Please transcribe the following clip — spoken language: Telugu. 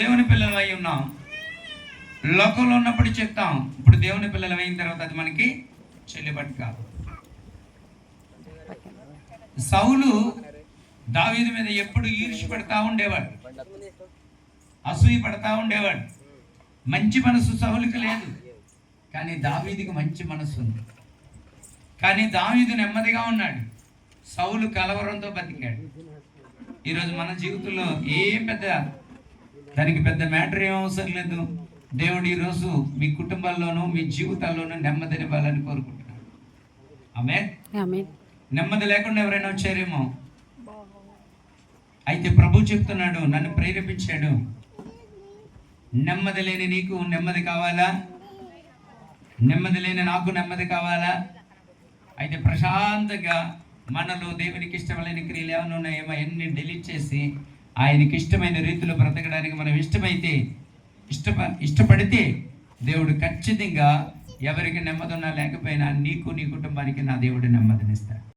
దేవుని పిల్లలు అయి ఉన్నాం. లోకంలో ఉన్నప్పుడు చెప్తాం, ఇప్పుడు దేవుని పిల్లలు అయిన తర్వాత అది మనకి చెల్లుబాటు కాదు. సౌలు దావీదు మీద ఎప్పుడు ఈర్ష్య పడతా ఉండేవాడు, అసూయ పడతా ఉండేవాడు. మంచి మనసు సౌలుకి లేదు, కానీ దావీదుకి మంచి మనసు ఉంది. కానీ దావీదు నెమ్మదిగా ఉన్నాడు, సౌలు కలవరంతో బతికాడు. ఈరోజు మన జీవితంలో ఏం దానికి పెద్ద మ్యాటర్ ఏం అవసరం లేదు. దేవుడు ఈరోజు మీ కుటుంబాల్లోనూ మీ జీవితాల్లోనూ నెమ్మదినివ్వాలని కోరుకుంటున్నాడు. ఆమేన్. నెమ్మది లేకుండా ఎవరైనా వచ్చారేమో. అయితే ప్రభు చెప్తున్నాడు, నన్ను ప్రేరేపించాడు, నెమ్మది లేని నీకు నెమ్మది కావాలా, నెమ్మది లేని నాకు నెమ్మది కావాలా. అయితే ప్రశాంతంగా మనలో దేవునికి ఇష్టమైన క్రియలు ఏమైనా ఉన్నాయేమో అన్ని డిలీట్ చేసి ఆయనకి ఇష్టమైన రీతిలో బ్రతకడానికి మనం ఇష్టపడితే దేవుడు ఖచ్చితంగా ఎవరికి నెమ్మది ఉన్నా లేకపోయినా నీకు నీ కుటుంబానికి నా దేవుడు నెమ్మదినిస్తాడు.